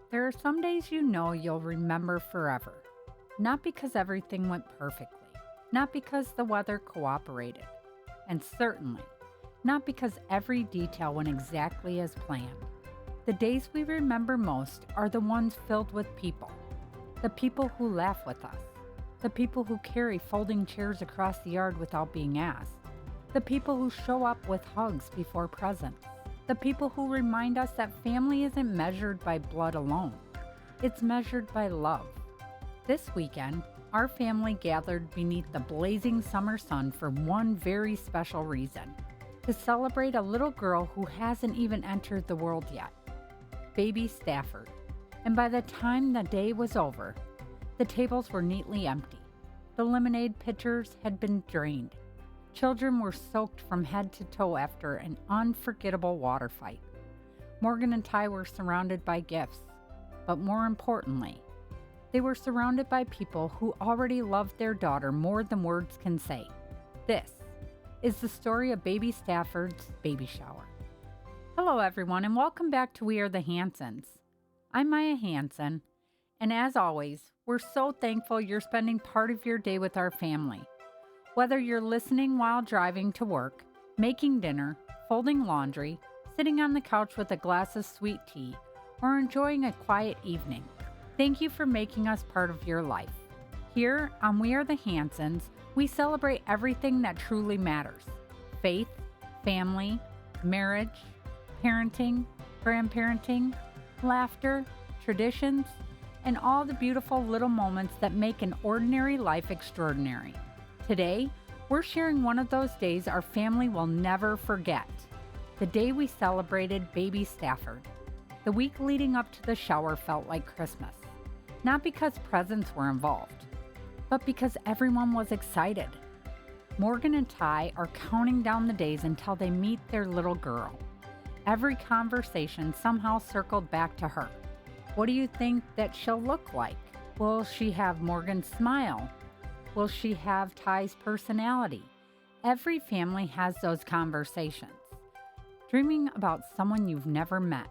There are some days you know you'll remember forever. Not because everything went perfectly, not because the weather cooperated, and certainly not because every detail went exactly as planned. The days we remember most are the ones filled with people. The people who laugh with us. The people who carry folding chairs across the yard without being asked. The people who show up with hugs before presents. The people who remind us that family isn't measured by blood alone. It's measured by love. This weekend, our family gathered beneath the blazing summer sun for one very special reason: to celebrate a little girl who hasn't even entered the world yet, Baby Stafford. And by the time the day was over, the tables were neatly empty. The lemonade pitchers had been drained. Children were soaked from head to toe after an unforgettable water fight. Morgan and Ty were surrounded by gifts, but more importantly, they were surrounded by people who already loved their daughter more than words can say. This is the story of Baby Stafford's baby shower. Hello everyone, and welcome back to We Are the Hansons. I'm Maya Hanson, and as always, we're so thankful you're spending part of your day with our family. Whether you're listening while driving to work, making dinner, folding laundry, sitting on the couch with a glass of sweet tea, or enjoying a quiet evening, thank you for making us part of your life. Here on We Are the Hansons, we celebrate everything that truly matters: faith, family, marriage, parenting, grandparenting, laughter, traditions, and all the beautiful little moments that make an ordinary life extraordinary. Today, we're sharing one of those days our family will never forget. The day we celebrated Baby Stafford. The week leading up to the shower felt like Christmas. Not because presents were involved, but because everyone was excited. Morgan and Ty are counting down the days until they meet their little girl. Every conversation somehow circled back to her. What do you think that she'll look like? Will she have Morgan's smile? Will she have Ty's personality? Every family has those conversations. Dreaming about someone you've never met,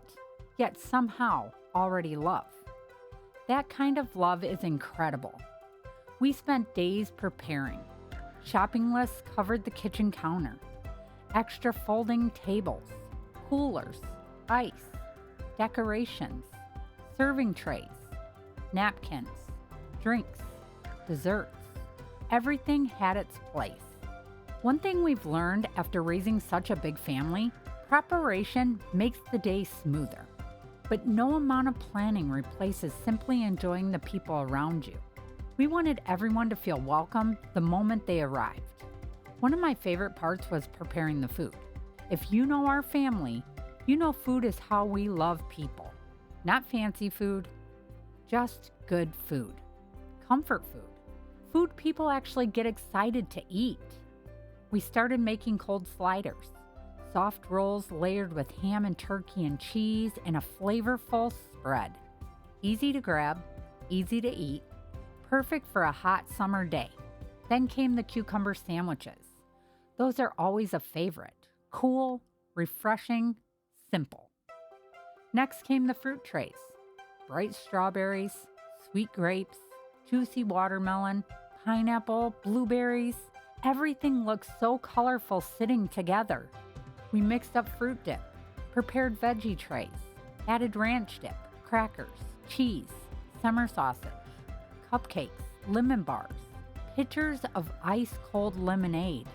yet somehow already love. That kind of love is incredible. We spent days preparing. Shopping lists covered the kitchen counter. Extra folding tables, coolers, ice, decorations, serving trays, napkins, drinks, desserts. Everything had its place. One thing we've learned after raising such a big family: preparation makes the day smoother. But no amount of planning replaces simply enjoying the people around you. We wanted everyone to feel welcome the moment they arrived. One of my favorite parts was preparing the food. If you know our family, you know food is how we love people. Not fancy food, just good food. Comfort food. Food people actually get excited to eat. We started making cold sliders. Soft rolls layered with ham and turkey and cheese and a flavorful spread. Easy to grab, easy to eat, perfect for a hot summer day. Then came the cucumber sandwiches. Those are always a favorite. Cool, refreshing, simple. Next came the fruit trays. Bright strawberries, sweet grapes, juicy watermelon, pineapple, blueberries. Everything looked so colorful sitting together. We mixed up fruit dip, prepared veggie trays, added ranch dip, crackers, cheese, summer sausage, cupcakes, lemon bars, pitchers of ice-cold lemonade.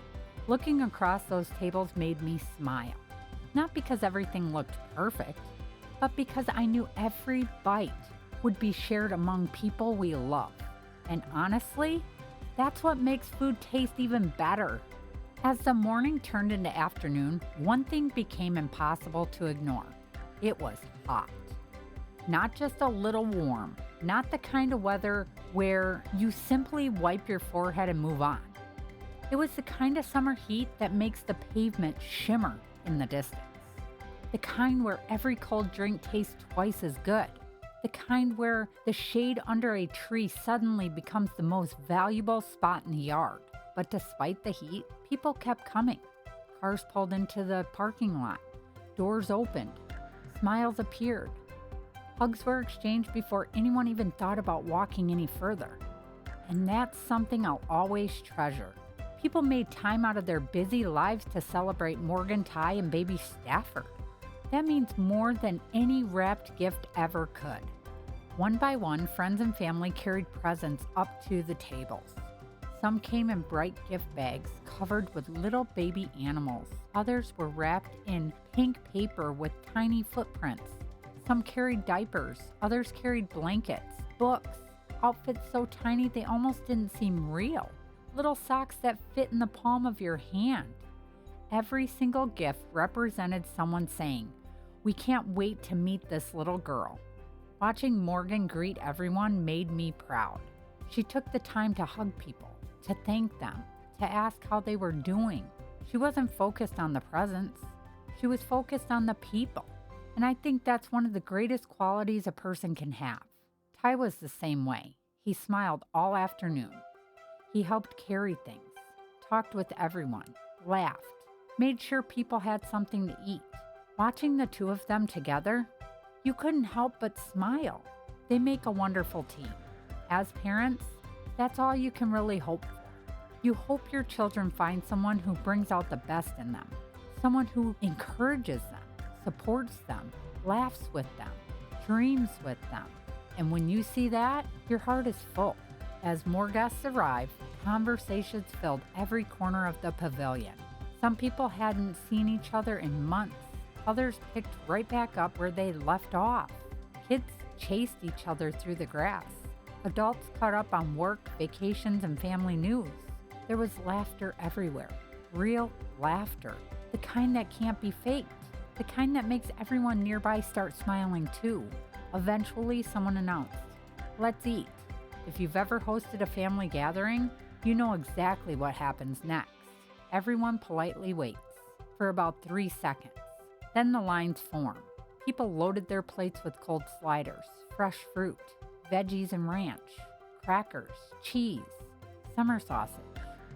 Looking across those tables made me smile. Not because everything looked perfect, but because I knew every bite would be shared among people we love. And honestly, that's what makes food taste even better. As the morning turned into afternoon, one thing became impossible to ignore. It was hot. Not just a little warm, not the kind of weather where you simply wipe your forehead and move on. It was the kind of summer heat that makes the pavement shimmer in the distance. The kind where every cold drink tastes twice as good. The kind where the shade under a tree suddenly becomes the most valuable spot in the yard. But despite the heat, people kept coming. Cars pulled into the parking lot. Doors opened. Smiles appeared. Hugs were exchanged before anyone even thought about walking any further. And that's something I'll always treasure. People made time out of their busy lives to celebrate Morgan, Ty, and Baby Stafford. That means more than any wrapped gift ever could. One by one, friends and family carried presents up to the tables. Some came in bright gift bags covered with little baby animals. Others were wrapped in pink paper with tiny footprints. Some carried diapers. Others carried blankets, books, outfits so tiny they almost didn't seem real. Little socks that fit in the palm of your hand. Every single gift represented someone saying, "We can't wait to meet this little girl." Watching Morgan greet everyone made me proud. She took the time to hug people, to thank them, to ask how they were doing. She wasn't focused on the presents. She was focused on the people. And I think that's one of the greatest qualities a person can have. Ty was the same way. He smiled all afternoon. He helped carry things, talked with everyone, laughed, made sure people had something to eat. Watching the two of them together, you couldn't help but smile. They make a wonderful team. As parents, that's all you can really hope for. You hope your children find someone who brings out the best in them, someone who encourages them, supports them, laughs with them, dreams with them. And when you see that, your heart is full. As more guests arrived, conversations filled every corner of the pavilion. Some people hadn't seen each other in months. Others picked right back up where they left off. Kids chased each other through the grass. Adults caught up on work, vacations, and family news. There was laughter everywhere. Real laughter. The kind that can't be faked. The kind that makes everyone nearby start smiling too. Eventually, someone announced, "Let's eat." If you've ever hosted a family gathering, you know exactly what happens next. Everyone politely waits for about 3 seconds. Then the lines form. People loaded their plates with cold sliders, fresh fruit, veggies and ranch, crackers, cheese, summer sausage.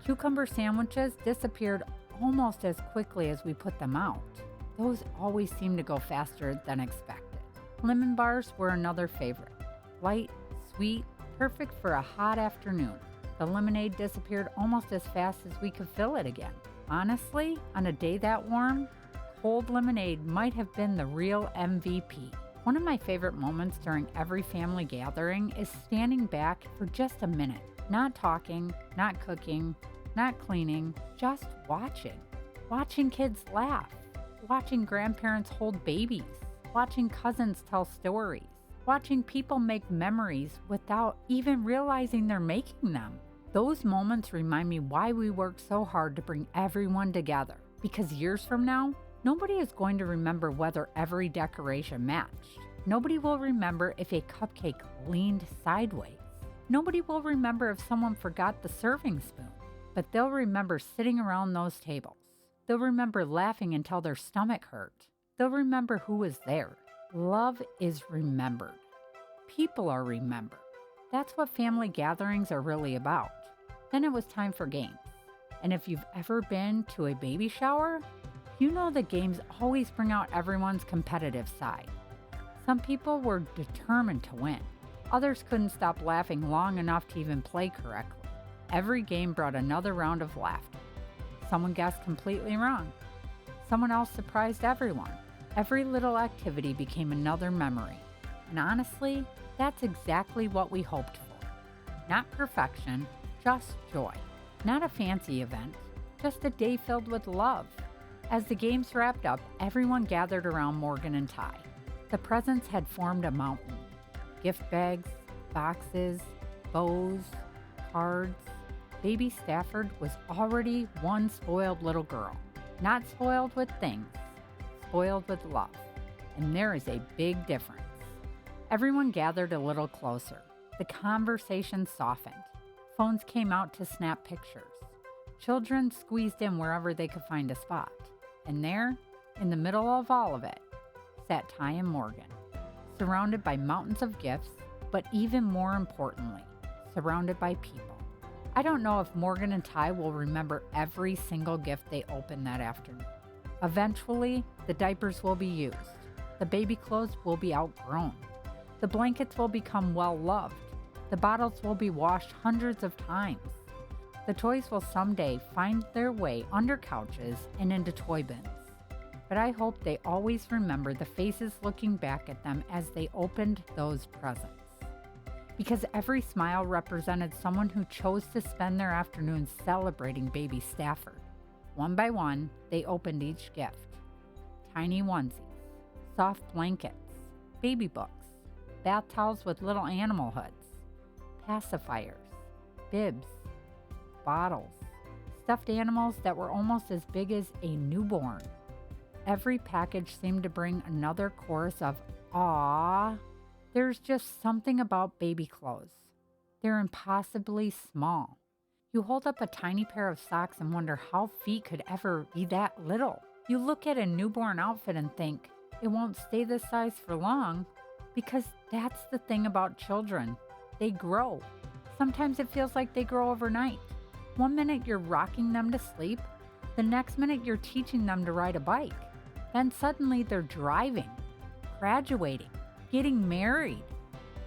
Cucumber sandwiches disappeared almost as quickly as we put them out. Those always seem to go faster than expected. Lemon bars were another favorite. Light, sweet, perfect for a hot afternoon. The lemonade disappeared almost as fast as we could fill it again. Honestly, on a day that warm, cold lemonade might have been the real MVP. One of my favorite moments during every family gathering is standing back for just a minute, not talking, not cooking, not cleaning, just watching. Watching kids laugh, watching grandparents hold babies, watching cousins tell stories, watching people make memories without even realizing they're making them. Those moments remind me why we work so hard to bring everyone together. Because years from now, nobody is going to remember whether every decoration matched. Nobody will remember if a cupcake leaned sideways. Nobody will remember if someone forgot the serving spoon. But they'll remember sitting around those tables. They'll remember laughing until their stomach hurt. They'll remember who was there. Love is remembered. People are remembered. That's what family gatherings are really about. Then it was time for games. And if you've ever been to a baby shower, you know the games always bring out everyone's competitive side. Some people were determined to win. Others couldn't stop laughing long enough to even play correctly. Every game brought another round of laughter. Someone guessed completely wrong. Someone else surprised everyone. Every little activity became another memory. And honestly, that's exactly what we hoped for. Not perfection, just joy. Not a fancy event, just a day filled with love. As the games wrapped up, everyone gathered around Morgan and Ty. The presents had formed a mountain. Gift bags, boxes, bows, cards. Baby Stafford was already one spoiled little girl. Not spoiled with things, spoiled with love. And there is a big difference. Everyone gathered a little closer. The conversation softened. Phones came out to snap pictures. Children squeezed in wherever they could find a spot. And there, in the middle of all of it, sat Ty and Morgan, surrounded by mountains of gifts, but even more importantly, surrounded by people. I don't know if Morgan and Ty will remember every single gift they opened that afternoon. Eventually, the diapers will be used. The baby clothes will be outgrown. The blankets will become well loved. The bottles will be washed hundreds of times. The toys will someday find their way under couches and into toy bins. But I hope they always remember the faces looking back at them as they opened those presents. Because every smile represented someone who chose to spend their afternoon celebrating Baby Stafford. One by one, they opened each gift. Tiny onesies, soft blankets, baby books, bath towels with little animal hoods, pacifiers, bibs, bottles, stuffed animals that were almost as big as a newborn. Every package seemed to bring another chorus of "Aww." There's just something about baby clothes. They're impossibly small. You hold up a tiny pair of socks and wonder how feet could ever be that little. You look at a newborn outfit and think, it won't stay this size for long, because that's the thing about children. They grow. Sometimes it feels like they grow overnight. One minute you're rocking them to sleep, the next minute you're teaching them to ride a bike. Then suddenly they're driving, graduating, getting married,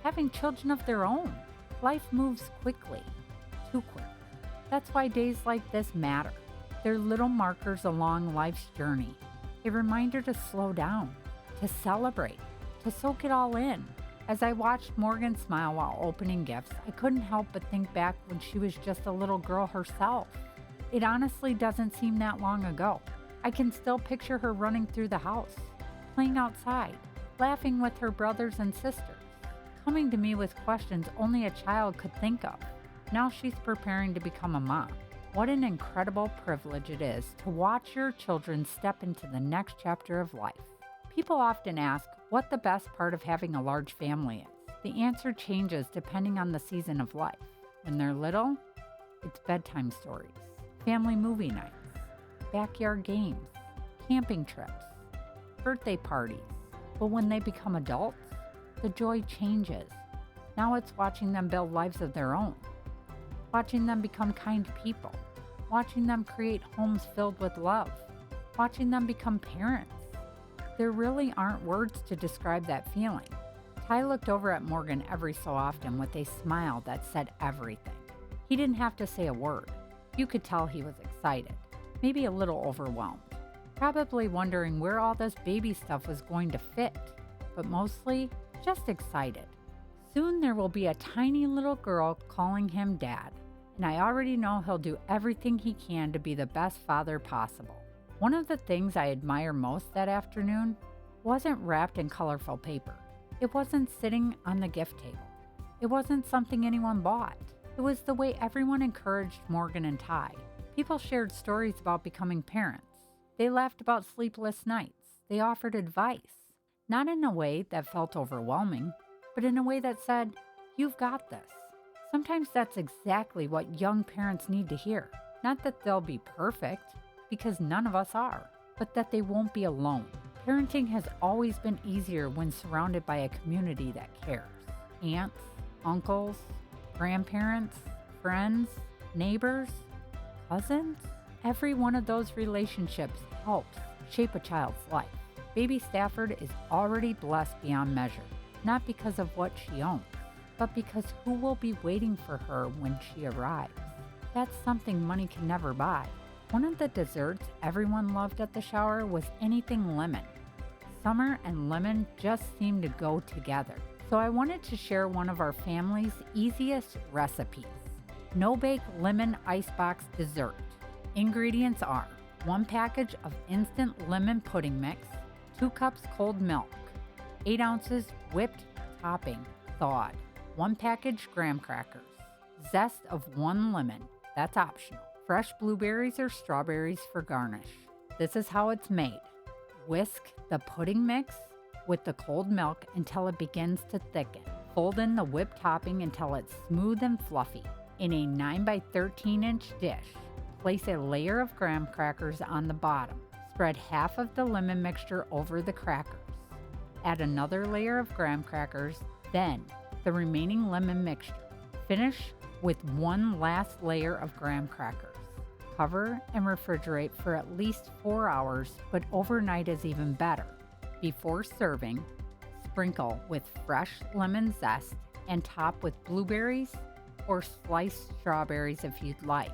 having children of their own. Life moves quickly, too quick. That's why days like this matter. They're little markers along life's journey, a reminder to slow down, to celebrate, to soak it all in. As I watched Morgan smile while opening gifts, I couldn't help but think back when she was just a little girl herself. It honestly doesn't seem that long ago. I can still picture her running through the house, playing outside, laughing with her brothers and sisters, coming to me with questions only a child could think of. Now she's preparing to become a mom. What an incredible privilege it is to watch your children step into the next chapter of life. People often ask what the best part of having a large family is. The answer changes depending on the season of life. When they're little, it's bedtime stories, family movie nights, backyard games, camping trips, birthday parties. But when they become adults, the joy changes. Now it's watching them build lives of their own, watching them become kind people, watching them create homes filled with love, watching them become parents. There really aren't words to describe that feeling. Ty looked over at Morgan every so often with a smile that said everything. He didn't have to say a word. You could tell he was excited, maybe a little overwhelmed, probably wondering where all this baby stuff was going to fit, but mostly just excited. Soon there will be a tiny little girl calling him Dad, and I already know he'll do everything he can to be the best father possible. One of the things I admire most that afternoon wasn't wrapped in colorful paper. It wasn't sitting on the gift table. It wasn't something anyone bought. It was the way everyone encouraged Morgan and Ty. People shared stories about becoming parents. They laughed about sleepless nights. They offered advice, not in a way that felt overwhelming, but in a way that said, "You've got this." Sometimes that's exactly what young parents need to hear. Not that they'll be perfect, because none of us are, but that they won't be alone. Parenting has always been easier when surrounded by a community that cares. Aunts, uncles, grandparents, friends, neighbors, cousins. Every one of those relationships helps shape a child's life. Baby Stafford is already blessed beyond measure, not because of what she owns, but because who will be waiting for her when she arrives. That's something money can never buy. One of the desserts everyone loved at the shower was anything lemon. Summer and lemon just seemed to go together. So I wanted to share one of our family's easiest recipes. No-bake lemon icebox dessert. Ingredients are 1 package of instant lemon pudding mix, 2 cups cold milk, 8 ounces whipped topping, thawed, 1 package graham crackers, zest of 1 lemon, that's optional, fresh blueberries or strawberries for garnish. This is how it's made. Whisk the pudding mix with the cold milk until it begins to thicken. Fold in the whipped topping until it's smooth and fluffy. In a 9 by 13 inch dish, place a layer of graham crackers on the bottom. Spread half of the lemon mixture over the crackers. Add another layer of graham crackers, then the remaining lemon mixture. Finish with 1 last layer of graham crackers. Cover and refrigerate for at least 4 hours, but overnight is even better. Before serving, Sprinkle with fresh lemon zest and top with blueberries or sliced strawberries if you'd like.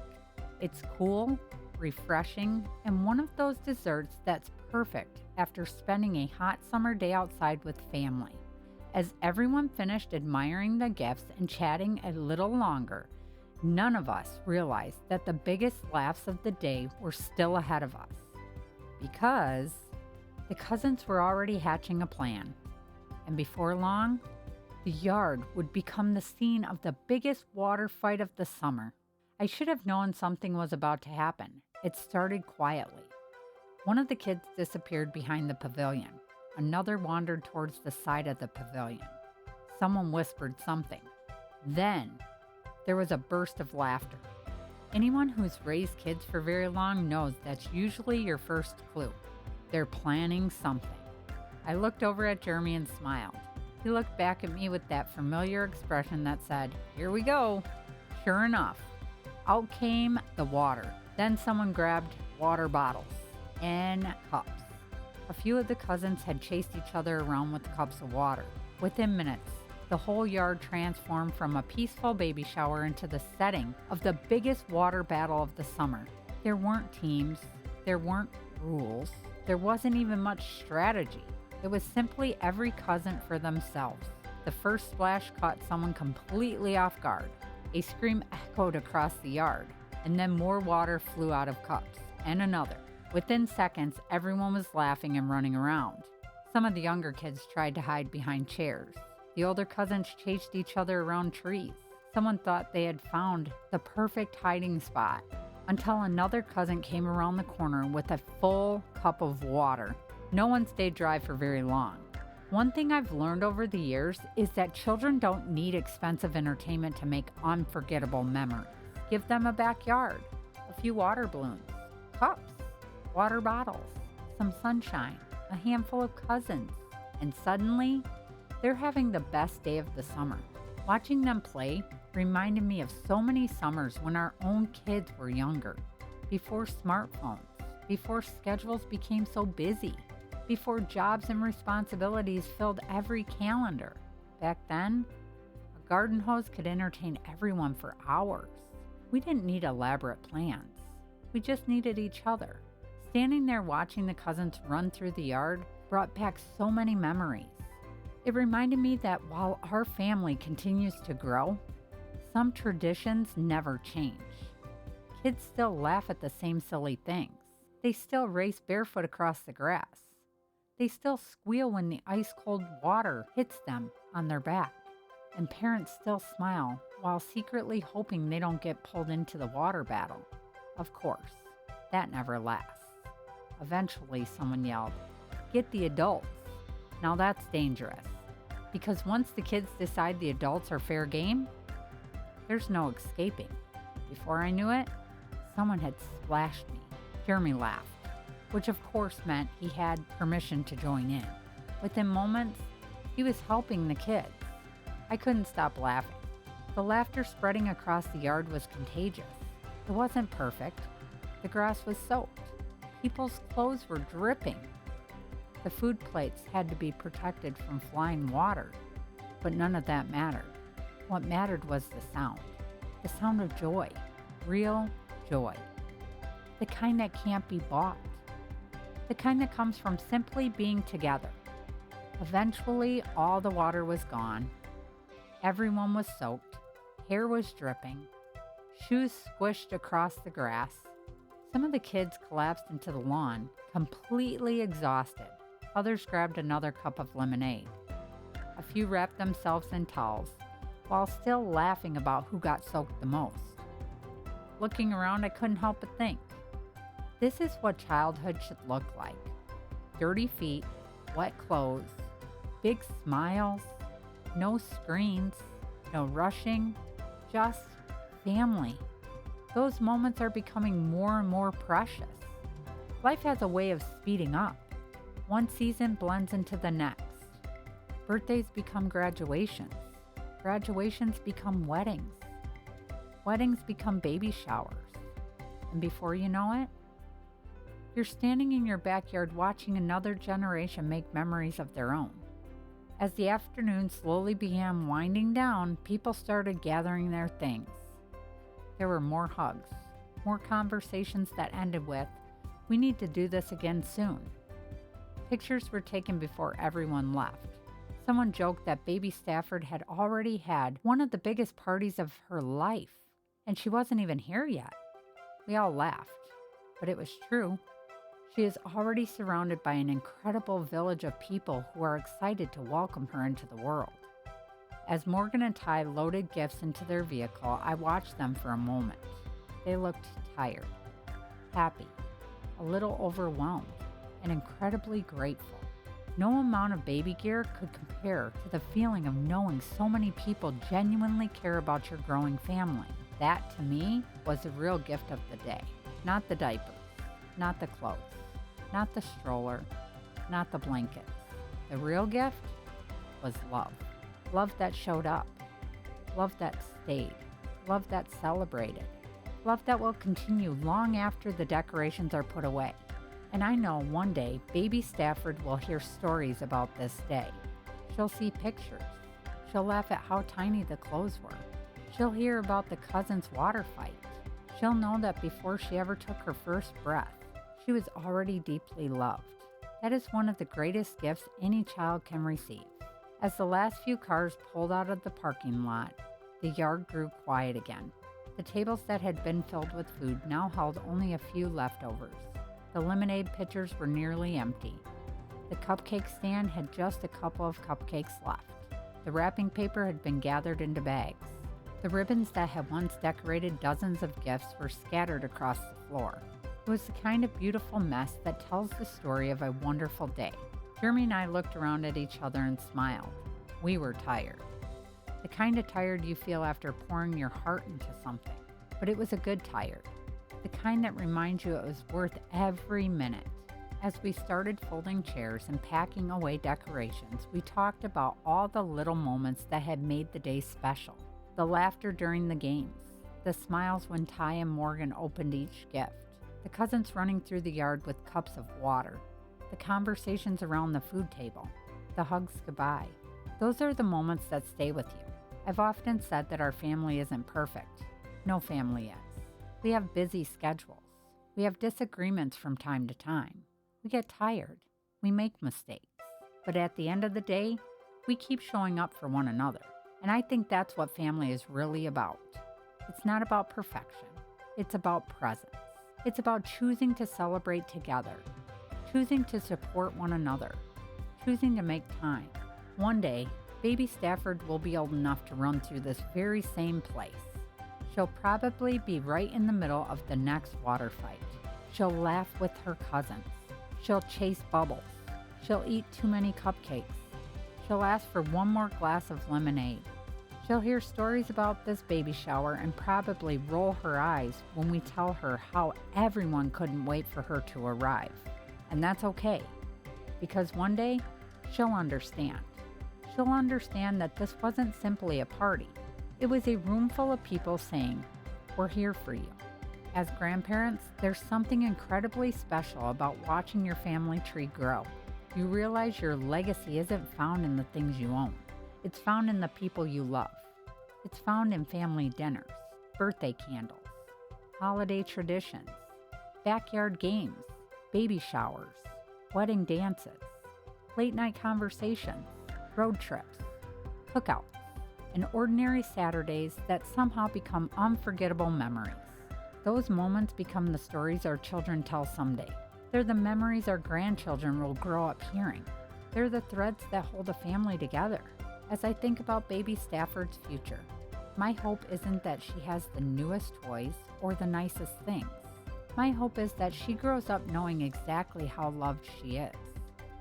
It's cool, refreshing, and one of those desserts that's perfect after spending a hot summer day outside with family. As everyone finished admiring the gifts and chatting a little longer, none of us realized that the biggest laughs of the day were still ahead of us. Because the cousins were already hatching a plan. And before long, the yard would become the scene of the biggest water fight of the summer. I should have known something was about to happen. It started quietly. One of the kids disappeared behind the pavilion. Another wandered towards the side of the pavilion. Someone whispered something. Then, there was a burst of laughter. Anyone who's raised kids for very long knows that's usually your first clue. They're planning something. I looked over at Jeremy and smiled. He looked back at me with that familiar expression that said, "Here we go." Sure enough, out came the water. Then someone grabbed water bottles and cups. A few of the cousins had chased each other around with cups of water. Within minutes, the whole yard transformed from a peaceful baby shower into the setting of the biggest water battle of the summer. There weren't teams, there weren't rules, there wasn't even much strategy. It was simply every cousin for themselves. The first splash caught someone completely off guard. A scream echoed across the yard, and then more water flew out of cups, and another. Within seconds, everyone was laughing and running around. Some of the younger kids tried to hide behind chairs. The older cousins chased each other around trees. Someone thought they had found the perfect hiding spot until another cousin came around the corner with a full cup of water. No one stayed dry for very long. One thing I've learned over the years is that children don't need expensive entertainment to make unforgettable memories. Give them a backyard, a few water balloons, cups, water bottles, some sunshine, a handful of cousins, and suddenly, they're having the best day of the summer. Watching them play reminded me of so many summers when our own kids were younger, before smartphones, before schedules became so busy, before jobs and responsibilities filled every calendar. Back then, a garden hose could entertain everyone for hours. We didn't need elaborate plans. We just needed each other. Standing there watching the cousins run through the yard brought back so many memories. It reminded me that while our family continues to grow, some traditions never change. Kids still laugh at the same silly things. They still race barefoot across the grass. They still squeal when the ice-cold water hits them on their back. And parents still smile while secretly hoping they don't get pulled into the water battle. Of course, that never lasts. Eventually, someone yelled, "Get the adults." Now that's dangerous, because once the kids decide the adults are fair game, there's no escaping. Before I knew it, someone had splashed me. Jeremy laughed, which of course meant he had permission to join in. Within moments, he was helping the kids. I couldn't stop laughing. The laughter spreading across the yard was contagious. It wasn't perfect. The grass was soaked. People's clothes were dripping. The food plates had to be protected from flying water, but none of that mattered. What mattered was the sound of joy, real joy. The kind that can't be bought. The kind that comes from simply being together. Eventually, all the water was gone. Everyone was soaked. Hair was dripping. Shoes squished across the grass. Some of the kids collapsed into the lawn, completely exhausted. Others grabbed another cup of lemonade. A few wrapped themselves in towels, while still laughing about who got soaked the most. Looking around, I couldn't help but think, this is what childhood should look like. Dirty feet, wet clothes, big smiles, no screens, no rushing, just family. Those moments are becoming more and more precious. Life has a way of speeding up. One season blends into the next. Birthdays become graduations. Graduations become weddings. Weddings become baby showers. And before you know it, you're standing in your backyard watching another generation make memories of their own. As the afternoon slowly began winding down, people started gathering their things. There were more hugs, more conversations that ended with, "We need to do this again soon." Pictures were taken before everyone left. Someone joked that Baby Stafford had already had one of the biggest parties of her life, and she wasn't even here yet. We all laughed, but it was true. She is already surrounded by an incredible village of people who are excited to welcome her into the world. As Morgan and Ty loaded gifts into their vehicle, I watched them for a moment. They looked tired, happy, a little overwhelmed, and incredibly grateful. No amount of baby gear could compare to the feeling of knowing so many people genuinely care about your growing family. That, to me, was the real gift of the day. Not the diapers, not the clothes, not the stroller, not the blankets. The real gift was love. Love that showed up. Love that stayed. Love that celebrated. Love that will continue long after the decorations are put away. And I know one day Baby Stafford will hear stories about this day. She'll see pictures. She'll laugh at how tiny the clothes were. She'll hear about the cousins' water fight. She'll know that before she ever took her first breath, she was already deeply loved. That is one of the greatest gifts any child can receive. As the last few cars pulled out of the parking lot, the yard grew quiet again. The tables that had been filled with food now held only a few leftovers. The lemonade pitchers were nearly empty. The cupcake stand had just a couple of cupcakes left. The wrapping paper had been gathered into bags. The ribbons that had once decorated dozens of gifts were scattered across the floor. It was the kind of beautiful mess that tells the story of a wonderful day. Jeremy and I looked around at each other and smiled. We were tired. The kind of tired you feel after pouring your heart into something. But it was a good tired. The kind that reminds you it was worth every minute. As we started folding chairs and packing away decorations, we talked about all the little moments that had made the day special. The laughter during the games, the smiles when Ty and Morgan opened each gift, the cousins running through the yard with cups of water, the conversations around the food table, the hugs goodbye. Those are the moments that stay with you. I've often said that our family isn't perfect. No family is. We have busy schedules. We have disagreements from time to time. We get tired. We make mistakes. But at the end of the day, we keep showing up for one another. And I think that's what family is really about. It's not about perfection. It's about presence. It's about choosing to celebrate together, choosing to support one another, choosing to make time. One day, Baby Stafford will be old enough to run through this very same place. She'll probably be right in the middle of the next water fight. She'll laugh with her cousins. She'll chase bubbles. She'll eat too many cupcakes. She'll ask for one more glass of lemonade. She'll hear stories about this baby shower and probably roll her eyes when we tell her how everyone couldn't wait for her to arrive. And that's okay, because one day she'll understand. She'll understand that this wasn't simply a party. It was a room full of people saying, "We're here for you." As grandparents, there's something incredibly special about watching your family tree grow. You realize your legacy isn't found in the things you own. It's found in the people you love. It's found in family dinners, birthday candles, holiday traditions, backyard games, baby showers, wedding dances, late night conversations, road trips, cookouts, and ordinary Saturdays that somehow become unforgettable memories. Those moments become the stories our children tell someday. They're the memories our grandchildren will grow up hearing. They're the threads that hold a family together. As I think about Baby Stafford's future, my hope isn't that she has the newest toys or the nicest things. My hope is that she grows up knowing exactly how loved she is,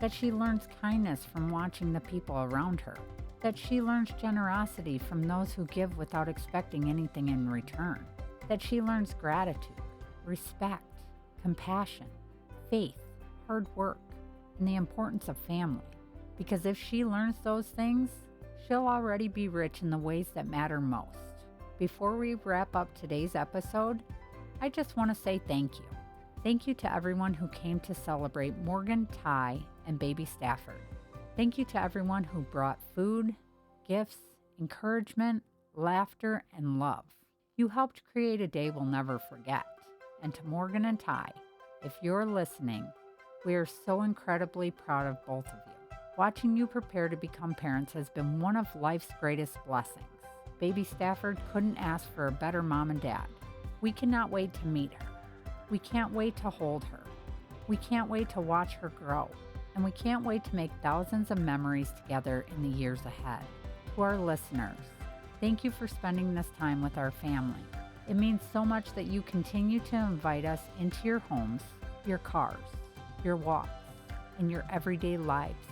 that she learns kindness from watching the people around her, that she learns generosity from those who give without expecting anything in return, that she learns gratitude, respect, compassion, faith, hard work, and the importance of family. Because if she learns those things, she'll already be rich in the ways that matter most. Before we wrap up today's episode, I just want to say thank you. Thank you to everyone who came to celebrate Morgan, Ty, and Baby Stafford. Thank you to everyone who brought food, gifts, encouragement, laughter, and love. You helped create a day we'll never forget. And to Morgan and Ty, if you're listening, we are so incredibly proud of both of you. Watching you prepare to become parents has been one of life's greatest blessings. Baby Stafford couldn't ask for a better mom and dad. We cannot wait to meet her. We can't wait to hold her. We can't wait to watch her grow. And we can't wait to make thousands of memories together in the years ahead. To our listeners, thank you for spending this time with our family. It means so much that you continue to invite us into your homes, your cars, your walks, and your everyday lives.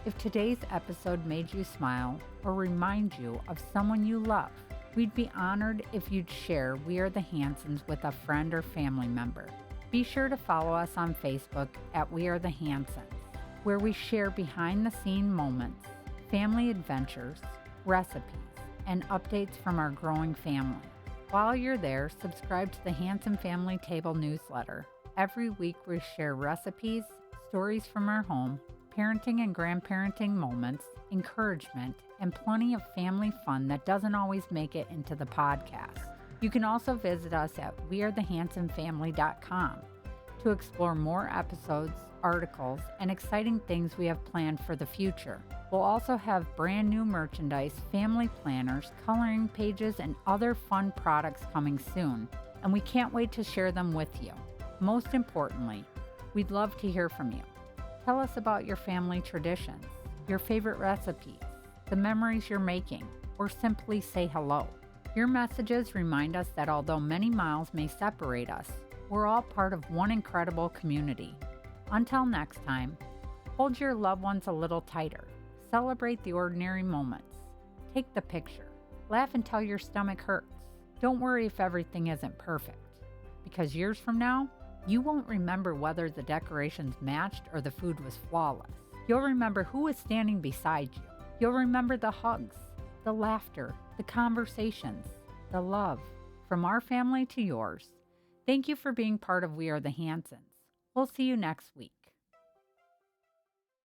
If today's episode made you smile or remind you of someone you love, we'd be honored if you'd share We Are the Hansons with a friend or family member. Be sure to follow us on Facebook at We Are the Hansons, where we share behind-the-scene moments, family adventures, recipes, and updates from our growing family. While you're there, subscribe to the Hanson Family Table newsletter. Every week we share recipes, stories from our home, parenting and grandparenting moments, encouragement, and plenty of family fun that doesn't always make it into the podcast. You can also visit us at wearethehansonfamily.com to explore more episodes, articles, and exciting things we have planned for the future. We'll also have brand new merchandise, family planners, coloring pages, and other fun products coming soon, and we can't wait to share them with you. Most importantly, we'd love to hear from you. Tell us about your family traditions, your favorite recipes, the memories you're making, or simply say hello. Your messages remind us that although many miles may separate us, we're all part of one incredible community. Until next time, hold your loved ones a little tighter. Celebrate the ordinary moments. Take the picture. Laugh until your stomach hurts. Don't worry if everything isn't perfect, because years from now, you won't remember whether the decorations matched or the food was flawless. You'll remember who was standing beside you. You'll remember the hugs, the laughter, the conversations, the love. From our family to yours, thank you for being part of We Are the Hansons. We'll see you next week.